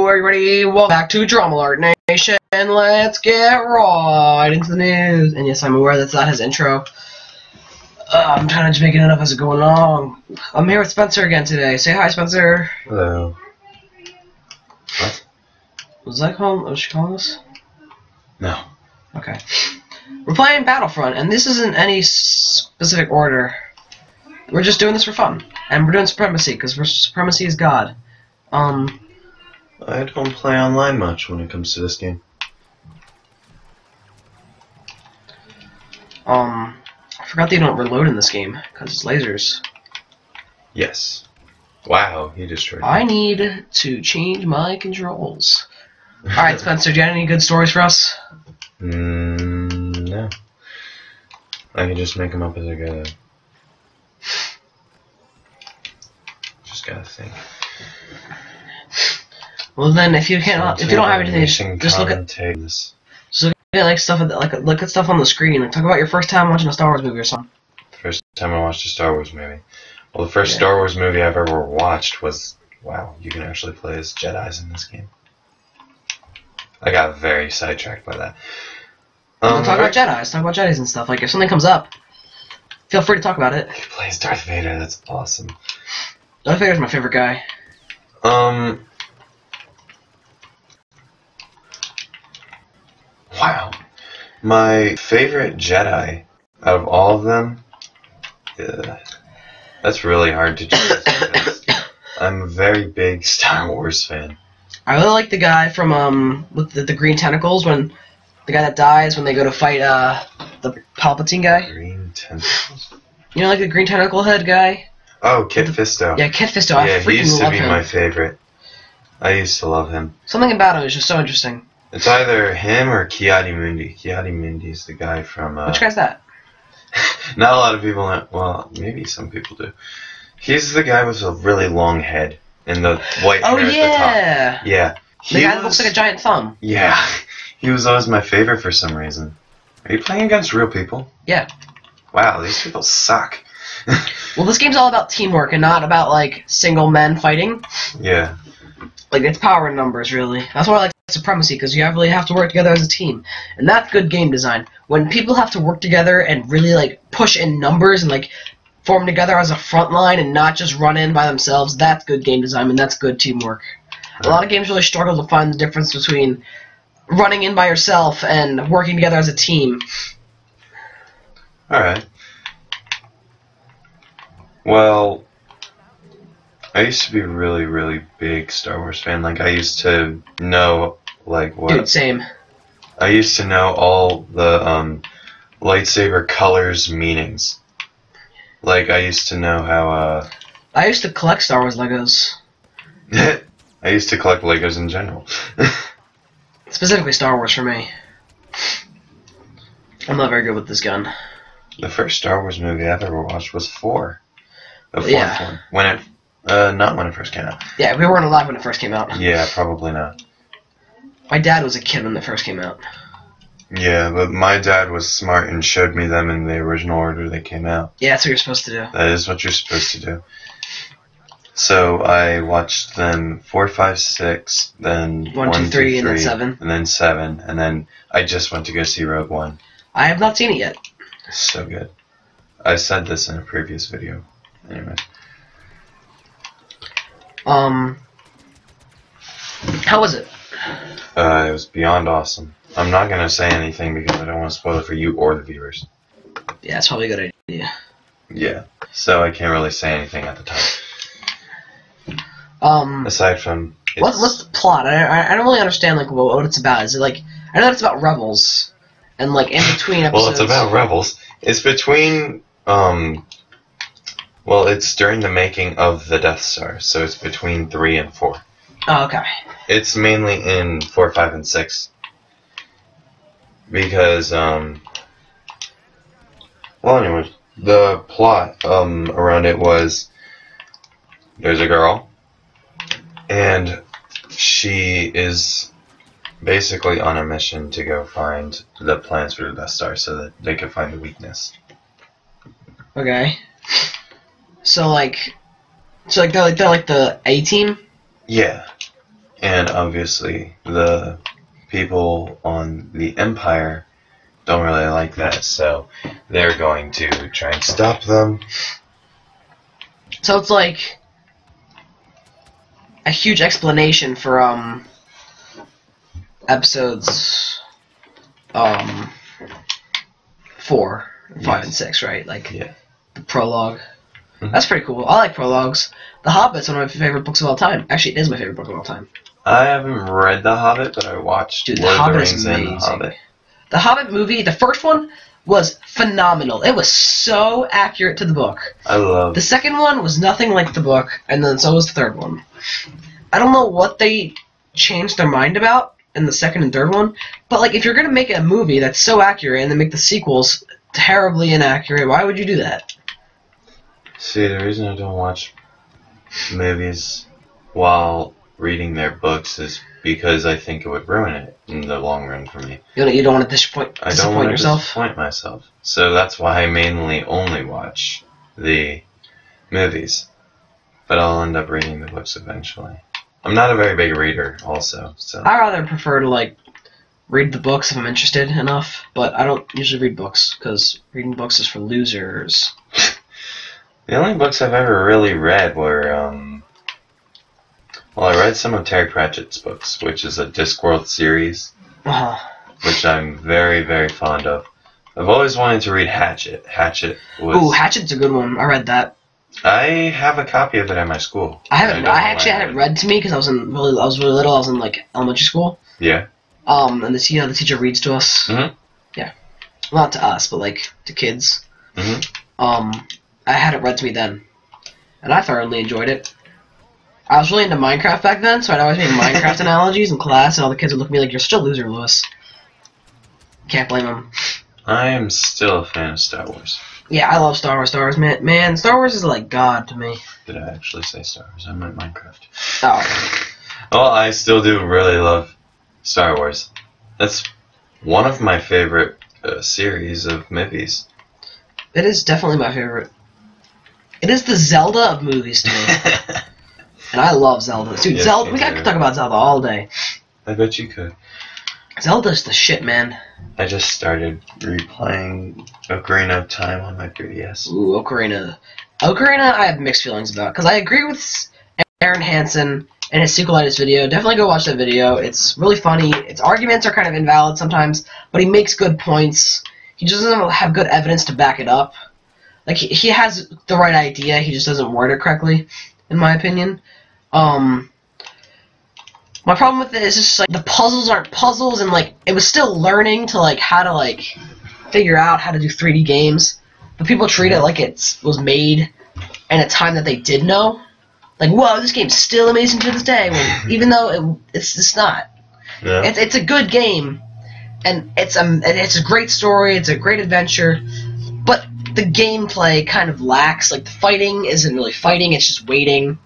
everybody, welcome back to Drama Alert Nation. Let's get right into the news. And yes, I'm aware that's not his intro. I'm trying to just make it enough as it going along. I'm here with Spencer again today. Say hi, Spencer. Hello. What? Was that called? Was she calling us? No. Okay. We're playing Battlefront, and this isn't any specific order. We're just doing this for fun. And we're doing Supremacy, because Supremacy is God. I don't play online much when it comes to this game. I forgot that you don't reload in this game, because it's lasers. Yes. Wow, he destroyed me. I need to change my controls. Alright, Spencer, do you have any good stories for us? No. I can just make them up as I go. Just gotta think. Well then, if you can't, if you don't have anything, just look at like stuff look at stuff on the screen. Like, talk about your first time watching a Star Wars movie or something. First time I watched a Star Wars movie. Well, the first Star Wars movie I've ever watched was, wow, you can actually play as Jedis in this game. I got very sidetracked by that. Talk about Jedis. Talk about Jedis and stuff. Like, if something comes up, feel free to talk about it. He plays Darth Vader. That's awesome. Darth Vader's my favorite guy. Wow. My favorite Jedi out of all of them, that's really hard to choose because I'm a very big Star Wars fan. I really like the guy from with the green tentacles, when the guy that dies when they go to fight the Palpatine guy. Green tentacles? You know, like the green tentacle head guy? Oh, Kit Fisto. Yeah, Kit Fisto. Yeah, I freaking he used to love be him. my favorite. I used to love him. Something about him is just so interesting. It's either him or Ki-Adi-Mundi. Ki-Adi-Mundi's the guy from... Which guy's that? Not a lot of people know. Well, maybe some people do. He's the guy with a really long head and the white hair at the top. Yeah. The guy that looks like a giant thumb. Yeah. He was always my favorite for some reason. Are you playing against real people? Yeah. Wow, these people suck. Well, this game's all about teamwork and not about, like, single men fighting. Yeah. Like, it's power in numbers, really. That's why I like Supremacy, because you really have to work together as a team. And that's good game design. When people have to work together and really, like, push in numbers and, like, form together as a front line and not just run in by themselves, that's good game design and that's good teamwork. A lot of games really struggle to find the difference between running in by yourself and working together as a team. Alright. Well, I used to be a really, really big Star Wars fan. Like, I used to know, like, what... Dude, same. I used to know all the, lightsaber colors meanings. Like, I used to know how, I used to collect Star Wars Legos. I used to collect Legos in general. Specifically Star Wars for me. I'm not very good with this gun. The first Star Wars movie I've ever watched was 4. The fourth Yeah. one. When it, not when it first came out. Yeah, we weren't alive when it first came out. Yeah, probably not. My dad was a kid when it first came out. Yeah, but my dad was smart and showed me them in the original order they came out. Yeah, that's what you're supposed to do. That is what you're supposed to do. So I watched them 4, 5, 6, then 1, 2, 3, and then 7. And then 7, and then I just went to go see Rogue One. I have not seen it yet. It's so good. I said this in a previous video. Anyway. How was it? It was beyond awesome. I'm not going to say anything because I don't want to spoil it for you or the viewers. Yeah, it's probably a good idea. Yeah. So I can't really say anything at the time. Aside from... What's the plot? I don't really understand, like, what it's about. Is it, like... I know it's about rebels. And, like, in between episodes... Well, it's about rebels. It's between... Well, it's during the making of the Death Star, so it's between 3 and 4. Oh, okay. It's mainly in 4, 5, and 6. Because, well, anyway, the plot, around it was, there's a girl, and she is basically on a mission to go find the plans for the Death Star so that they can find the weakness. Okay. So they're like the A team? Yeah. And obviously, the people on the Empire don't really like that, so they're going to try and stop them. So it's like a huge explanation for episodes 4, 5, and 6, right? Like the prologue. Mm-hmm. That's pretty cool. I like prologues. The Hobbit's one of my favorite books of all time. Actually, it is my favorite book of all time. I haven't read The Hobbit, but I watched Dude, Lord The of the Hobbit Rings is and amazing. The Hobbit. The Hobbit movie, the first one, was phenomenal. It was so accurate to the book. I love The second one was nothing like the book, and then so was the third one. I don't know what they changed their mind about in the second and third one, but like if you're gonna make a movie that's so accurate and then make the sequels terribly inaccurate, why would you do that? See, the reason I don't watch movies while reading their books is because I think it would ruin it in the long run for me. You don't want to disappoint I don't want to yourself? disappoint myself. So that's why I mainly only watch the movies. But I'll end up reading the books eventually. I'm not a very big reader also, so I rather prefer to like read the books if I'm interested enough, but I don't usually read books because reading books is for losers. the only books I've ever really read were well, I read some of Terry Pratchett's books, which is a Discworld series, which I'm very, very fond of. I've always wanted to read Hatchet. Ooh, Hatchet's a good one. I read that. I have a copy of it at my school. I actually had it read to me because I was really little. I was in like elementary school. Yeah. And the teacher reads to us. Mhm. Yeah. Well, not to us, but like to kids. Mhm. I had it read to me then, and I thoroughly enjoyed it. I was really into Minecraft back then, so I'd always make Minecraft analogies in class, and all the kids would look at me like, "You're such a loser, Lewis." Can't blame them. I am still a fan of Star Wars. Yeah, I love Star Wars. Star Wars, man, Star Wars is like God to me. Did I actually say Star Wars? I meant Minecraft. Oh. Well, I still do really love Star Wars. That's one of my favorite series of movies. It is definitely my favorite. It is the Zelda of movies to me. And I love Zelda. Dude, Yes, Zelda, you we do. could talk about Zelda all day. I bet you could. Zelda's the shit, man. I just started replaying Ocarina of Time on my 3DS. Ooh, Ocarina. Ocarina, I have mixed feelings about, because I agree with Aaron Hansen and his sequelitis video. Definitely go watch that video. It's really funny. Its arguments are kind of invalid sometimes, but he makes good points. He just doesn't have good evidence to back it up. Like, he has the right idea, he just doesn't word it correctly, in my opinion. My problem with it is just, like, the puzzles aren't puzzles, and, like, it was still learning to, like, how to, like, figure out how to do 3D games. But people treat it like it was made in a time that they did know. Like, whoa, this game's still amazing to this day, when, even though it's not. Yeah. It's a good game, and it's a great story, it's a great adventure, but the gameplay kind of lacks. Like, the fighting isn't really fighting, it's just waiting.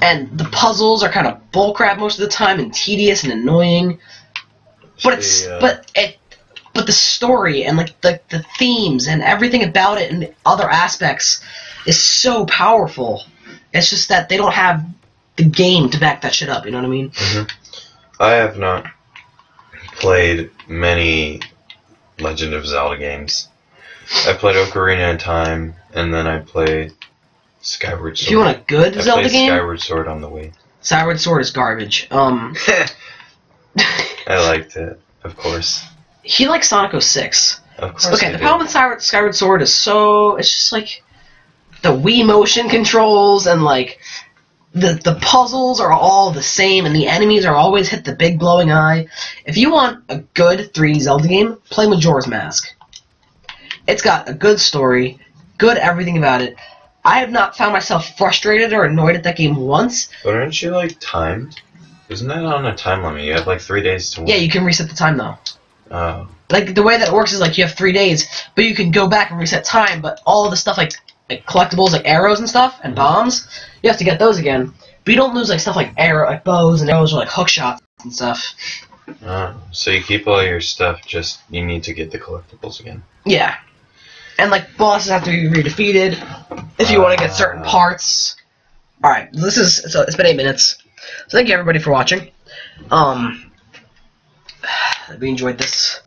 And the puzzles are kind of bullcrap most of the time and tedious and annoying. But but the story and like the themes and everything about it and the other aspects is so powerful. It's just that they don't have the game to back that shit up, you know what I mean? Mm-hmm. I have not played many Legend of Zelda games. I played Ocarina of Time, and then I played Skyward Sword. If you want a good Zelda game, Skyward Sword on the Wii. Skyward Sword is garbage. I liked it, of course. He likes Sonic 06. Of course. Okay, the problem with Skyward Sword is it's just like the Wii motion controls and like the puzzles are all the same and the enemies are always hit the big glowing eye. If you want a good 3D Zelda game, play Majora's Mask. It's got a good story, good everything about it. I have not found myself frustrated or annoyed at that game once. But aren't you, like, timed? Isn't that on a time limit? You have, like, 3 days to win. Yeah, you can reset the time, though. Oh. Like, the way that it works is, like, you have 3 days, but you can go back and reset time, but all the stuff, like collectibles, like arrows and stuff, and bombs, you have to get those again. But you don't lose, like, stuff like bows and arrows or, like, hook shots and stuff. So you keep all your stuff, just you need to get the collectibles again. Yeah. And, like, bosses have to be redefeated if you want to get certain parts. Alright, so it's been 8 minutes. So thank you everybody for watching. We enjoyed this.